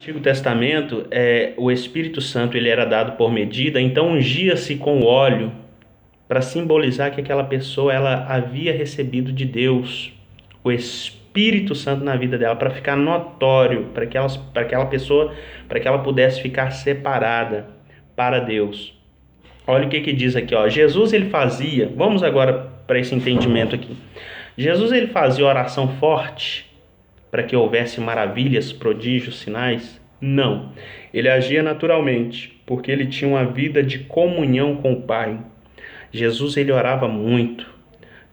Antigo Testamento, o Espírito Santo ele era dado por medida, então ungia-se com óleo para simbolizar que aquela pessoa ela havia recebido de Deus o Espírito Santo na vida dela, para ficar notório, para aquela pessoa, para que ela pudesse ficar separada para Deus. Olha o que diz aqui, ó. Jesus ele fazia, vamos agora para esse entendimento aqui. Jesus ele fazia oração forte para que houvesse maravilhas, prodígios, sinais? Não. Ele agia naturalmente, porque ele tinha uma vida de comunhão com o Pai. Jesus ele orava muito.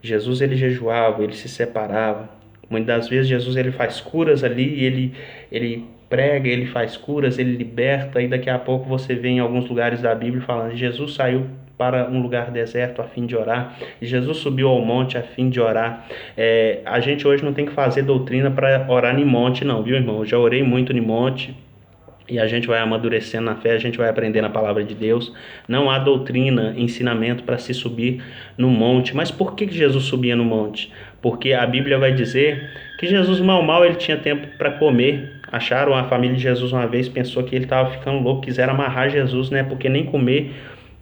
Jesus ele jejuava, ele se separava. Muitas das vezes Jesus ele faz curas ali, ele prega, ele faz curas, ele liberta, e daqui a pouco você vê em alguns lugares da Bíblia falando: Jesus saiu para um lugar deserto a fim de orar, Jesus subiu ao monte a fim de orar. A gente hoje não tem que fazer doutrina para orar em monte não, viu, irmão? Eu já orei muito em monte, e a gente vai amadurecendo na fé, a gente vai aprendendo a palavra de Deus. Não há doutrina, ensinamento para se subir no monte. Mas por que Jesus subia no monte? Porque a Bíblia vai dizer que Jesus mal ele tinha tempo para comer. Acharam, a família de Jesus uma vez pensou que ele estava ficando louco, quiseram amarrar Jesus, né? Porque nem comer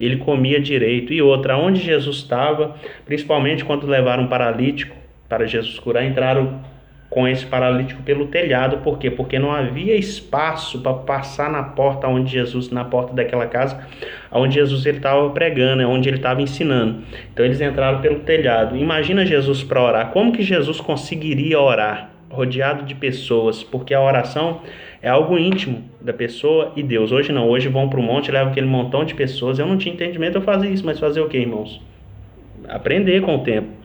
ele comia direito. E outra, onde Jesus estava, principalmente quando levaram um paralítico para Jesus curar, entraram com esse paralítico pelo telhado. Por quê? Porque não havia espaço para passar na porta onde Jesus, na porta daquela casa, onde Jesus ele estava pregando, onde ele estava ensinando. Então eles entraram pelo telhado. Imagina Jesus para orar. Como que Jesus conseguiria orar rodeado de pessoas? Porque a oração é algo íntimo da pessoa e Deus. Hoje não, hoje vão para o monte, levam aquele montão de pessoas. Eu não tinha entendimento, eu fazia isso, mas fazer o quê, irmãos? Aprender com o tempo.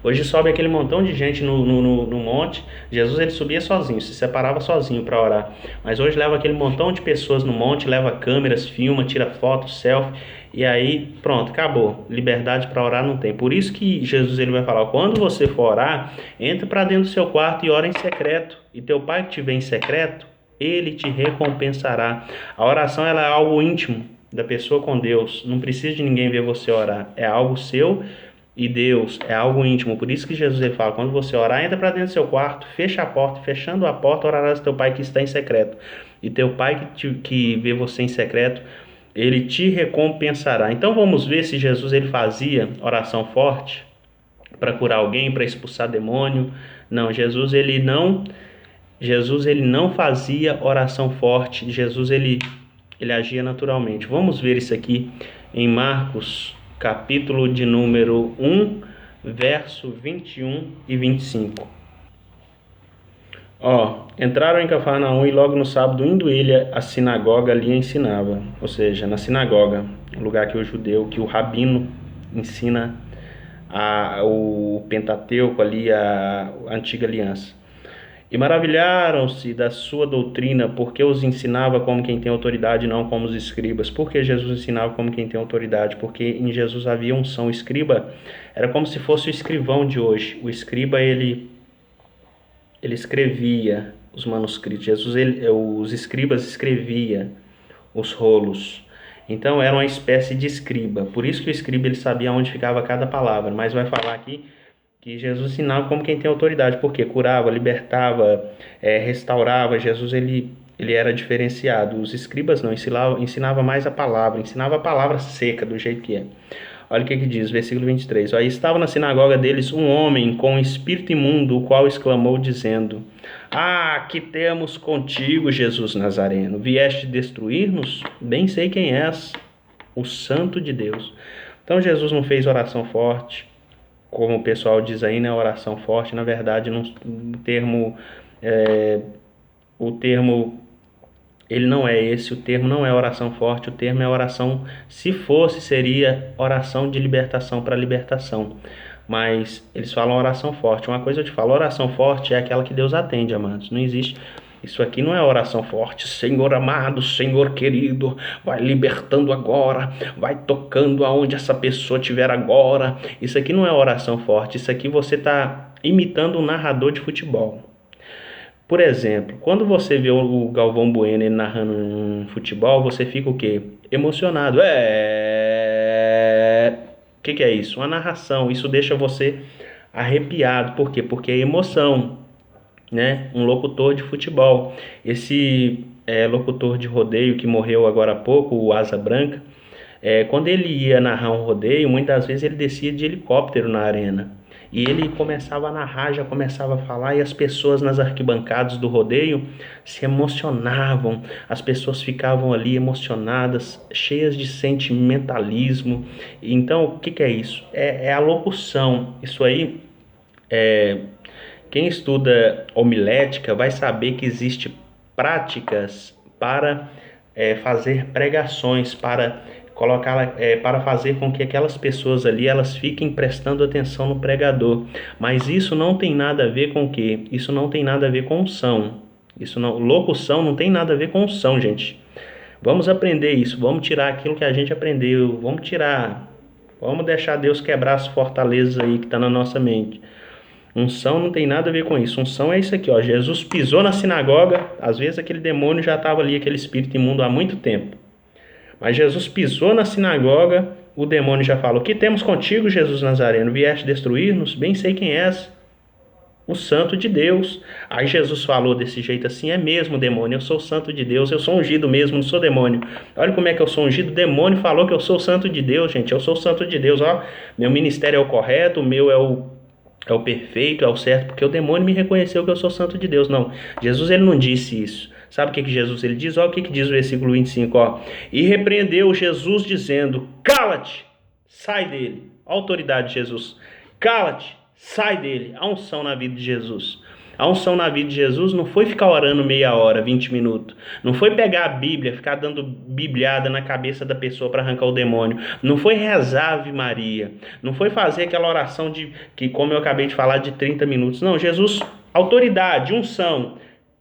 Hoje sobe aquele montão de gente no monte. Jesus ele subia sozinho, se separava sozinho para orar. Mas hoje leva aquele montão de pessoas no monte, leva câmeras, filma, tira foto, selfie. E aí pronto, acabou. Liberdade para orar não tem. Por isso que Jesus ele vai falar: quando você for orar, entra para dentro do seu quarto e ora em secreto. E teu pai que te vê em secreto, ele te recompensará. A oração ela é algo íntimo da pessoa com Deus. Não precisa de ninguém ver você orar. É algo seu e Deus, é algo íntimo. Por isso que Jesus ele fala: quando você orar, entra para dentro do seu quarto, fecha a porta, fechando a porta, orarás ao teu pai que está em secreto. E teu pai que vê você em secreto, ele te recompensará. Então vamos ver se Jesus ele fazia oração forte para curar alguém, para expulsar demônio. Não, Jesus ele não fazia oração forte. Jesus ele agia naturalmente. Vamos ver isso aqui em Marcos capítulo de número 1, verso 21 e 25. Entraram em Cafarnaum e logo no sábado, indo ele à sinagoga, ali ensinava. Ou seja, na sinagoga, o lugar que o judeu, que o rabino ensina o Pentateuco ali, a antiga aliança. E maravilharam-se da sua doutrina, porque os ensinava como quem tem autoridade, não como os escribas. Por que Jesus ensinava como quem tem autoridade? Porque em Jesus havia unção. O escriba era como se fosse o escrivão de hoje. O escriba, ele escrevia os manuscritos. Os escribas escrevia os rolos. Então era uma espécie de escriba. Por isso que o escriba ele sabia onde ficava cada palavra. Mas vai falar aqui que Jesus ensinava como quem tem autoridade, porque curava, libertava, restaurava. Jesus ele era diferenciado. Os escribas não, ensinava mais ensinava a palavra seca, do jeito que é. Olha o que diz, versículo 23. Aí estava na sinagoga deles um homem com um espírito imundo, o qual exclamou dizendo: que temos contigo, Jesus Nazareno? Vieste destruir-nos? Bem sei quem és, o Santo de Deus. Então Jesus não fez oração forte, como o pessoal diz aí, né? Oração forte, na verdade, o termo ele não é esse, o termo não é oração forte, o termo é oração, se fosse, seria oração de libertação para libertação. Mas eles falam oração forte. Uma coisa eu te falo, oração forte é aquela que Deus atende, amados. Não existe. Isso aqui não é oração forte. Senhor amado, Senhor querido, vai libertando agora, vai tocando aonde essa pessoa estiver agora. Isso aqui não é oração forte. Isso aqui você está imitando um narrador de futebol. Por exemplo, quando você vê o Galvão Bueno ele narrando um futebol, você fica o quê? Emocionado. O que é isso? Uma narração. Isso deixa você arrepiado. Por quê? Porque é emoção. né? Um locutor de futebol. Esse locutor de rodeio que morreu agora há pouco, o Asa Branca, quando ele ia narrar um rodeio, muitas vezes ele descia de helicóptero na arena. E ele começava a narrar, já começava a falar, e as pessoas nas arquibancadas do rodeio se emocionavam, as pessoas ficavam ali emocionadas, cheias de sentimentalismo. Então, o que que é isso? É a locução. Isso aí, quem estuda homilética vai saber que existe práticas para fazer pregações, para colocar, para fazer com que aquelas pessoas ali elas fiquem prestando atenção no pregador. Mas isso não tem nada a ver com o quê? Isso não tem nada a ver com unção. Isso não, locução não tem nada a ver com unção, gente. Vamos aprender isso, vamos tirar aquilo que a gente aprendeu, vamos deixar Deus quebrar as fortalezas aí que está na nossa mente. Unção não tem nada a ver com isso. Unção é isso aqui, ó. Jesus pisou na sinagoga, às vezes aquele demônio já estava ali, aquele espírito imundo há muito tempo. Mas Jesus pisou na sinagoga, o demônio já falou: "Que temos contigo, Jesus Nazareno? Vieste destruir-nos? Bem sei quem és, o Santo de Deus." Aí Jesus falou desse jeito assim: "É mesmo, demônio, eu sou o Santo de Deus, eu sou ungido mesmo, não sou demônio. Olha como é que eu sou ungido, o demônio falou que eu sou o Santo de Deus, gente, eu sou o Santo de Deus, ó. Meu ministério é o correto, o meu é o perfeito, é o certo, porque o demônio me reconheceu que eu sou santo de Deus." Não, Jesus ele não disse isso. Sabe o que Jesus ele diz? Olha o que diz o versículo 25, ó. "E repreendeu Jesus dizendo: Cala-te, sai dele." A autoridade de Jesus. Cala-te, sai dele. A unção na vida de Jesus. A unção na vida de Jesus não foi ficar orando meia hora, 20 minutos. Não foi pegar a Bíblia, ficar dando bibliada na cabeça da pessoa para arrancar o demônio. Não foi rezar Ave Maria. Não foi fazer aquela oração que, como eu acabei de falar, de 30 minutos. Não, Jesus, autoridade, unção,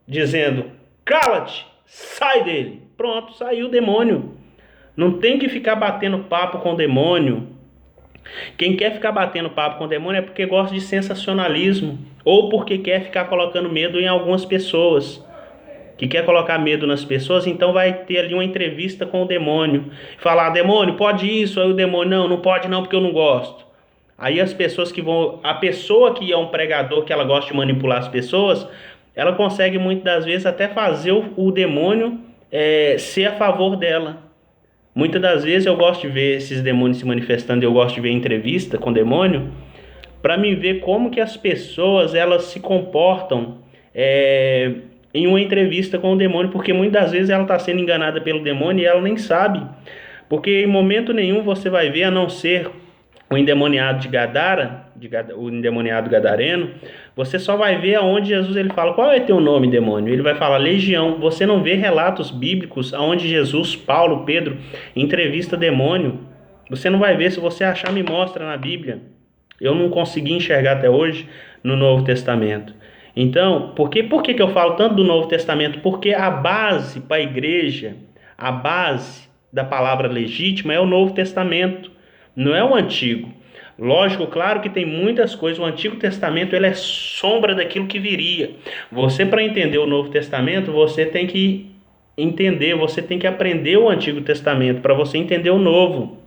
dizendo: cala-te, sai dele. Pronto, saiu o demônio. Não tem que ficar batendo papo com o demônio. Quem quer ficar batendo papo com o demônio é porque gosta de sensacionalismo, ou porque quer ficar colocando medo em algumas pessoas. Que quer colocar medo nas pessoas, então vai ter ali uma entrevista com o demônio. Falar: demônio, pode isso? Aí o demônio: não pode não, porque eu não gosto. Aí as pessoas que vão... A pessoa que é um pregador, que ela gosta de manipular as pessoas, ela consegue muitas das vezes até fazer o demônio ser a favor dela. Muitas das vezes eu gosto de ver esses demônios se manifestando, eu gosto de ver entrevista com demônio, para mim ver como que as pessoas elas se comportam em uma entrevista com o demônio, porque muitas das vezes ela está sendo enganada pelo demônio e ela nem sabe. Porque em momento nenhum você vai ver, a não ser o endemoniado de Gadara, o endemoniado gadareno, você só vai ver aonde Jesus ele fala: qual é teu nome, demônio? Ele vai falar legião. Você não vê relatos bíblicos aonde Jesus, Paulo, Pedro entrevista demônio. Você não vai ver. Se você achar, me mostra na Bíblia. Eu não consegui enxergar até hoje no Novo Testamento. Então, por que eu falo tanto do Novo Testamento? Porque a base para a igreja, a base da palavra legítima é o Novo Testamento, não é o Antigo. Lógico, claro que tem muitas coisas. O Antigo Testamento ele é sombra daquilo que viria. Você, para entender o Novo Testamento, você tem que entender, você tem que aprender o Antigo Testamento para você entender o Novo.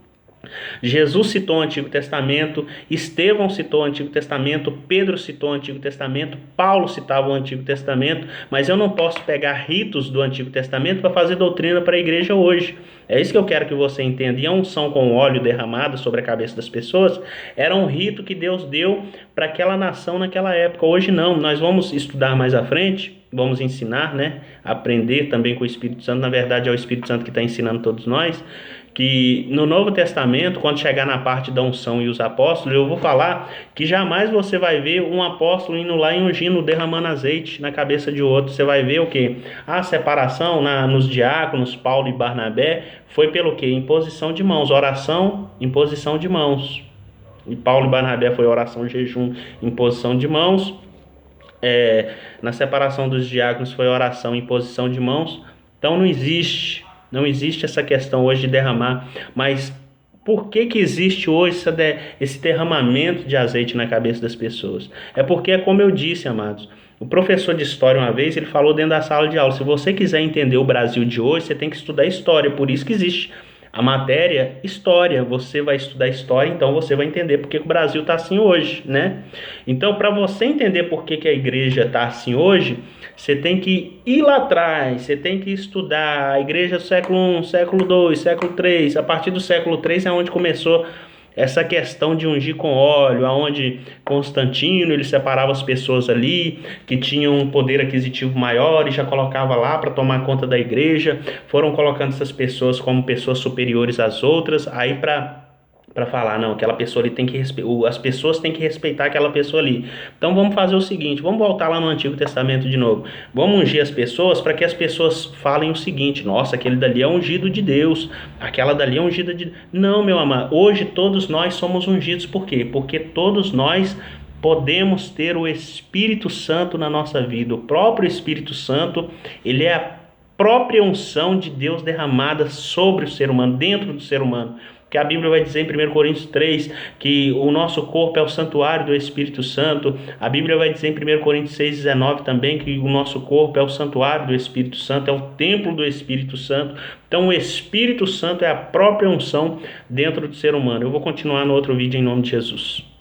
Jesus citou o Antigo Testamento, Estevão citou o Antigo Testamento, Pedro citou o Antigo Testamento, Paulo citava o Antigo Testamento, mas eu não posso pegar ritos do Antigo Testamento para fazer doutrina para a igreja hoje. É isso que eu quero que você entenda. E a unção com óleo derramado sobre a cabeça das pessoas era um rito que Deus deu para aquela nação naquela época. Hoje não. Nós vamos estudar mais à frente, vamos ensinar, né? Aprender também com o Espírito Santo. Na verdade é o Espírito Santo que está ensinando todos nós, que no Novo Testamento, quando chegar na parte da unção e os apóstolos, eu vou falar que jamais você vai ver um apóstolo indo lá e ungindo, derramando azeite na cabeça de outro. Você vai ver o quê? A separação nos diáconos, Paulo e Barnabé, foi pelo quê? Imposição de mãos, oração, imposição de mãos. E Paulo e Barnabé foi oração, jejum, imposição de mãos. Na separação dos diáconos foi oração, imposição de mãos. Então não existe essa questão hoje de derramar. Mas por que existe hoje esse derramamento de azeite na cabeça das pessoas? É porque, é como eu disse, amados, o professor de história uma vez, ele falou dentro da sala de aula: se você quiser entender o Brasil de hoje, você tem que estudar história. Por isso que existe a matéria história. Você vai estudar história, então você vai entender por que o Brasil está assim hoje, né? Então, para você entender por que a igreja está assim hoje, você tem que ir lá atrás, você tem que estudar a igreja do século I, século II, século III. A partir do século III é onde começou essa questão de ungir com óleo, aonde Constantino ele separava as pessoas ali que tinham um poder aquisitivo maior e já colocava lá para tomar conta da igreja. Foram colocando essas pessoas como pessoas superiores às outras, aí para falar, não, aquela pessoa ali tem que as pessoas têm que respeitar aquela pessoa ali. Então vamos fazer o seguinte, vamos voltar lá no Antigo Testamento de novo. Vamos ungir as pessoas para que as pessoas falem o seguinte: nossa, aquele dali é ungido de Deus, aquela dali é ungida de... Não, meu amado, hoje todos nós somos ungidos. Por quê? Porque todos nós podemos ter o Espírito Santo na nossa vida. O próprio Espírito Santo, ele é a própria unção de Deus derramada sobre o ser humano, dentro do ser humano. Que a Bíblia vai dizer em 1 Coríntios 3 que o nosso corpo é o santuário do Espírito Santo. A Bíblia vai dizer em 1 Coríntios 6,19 também que o nosso corpo é o santuário do Espírito Santo, é o templo do Espírito Santo. Então o Espírito Santo é a própria unção dentro do ser humano. Eu vou continuar no outro vídeo em nome de Jesus.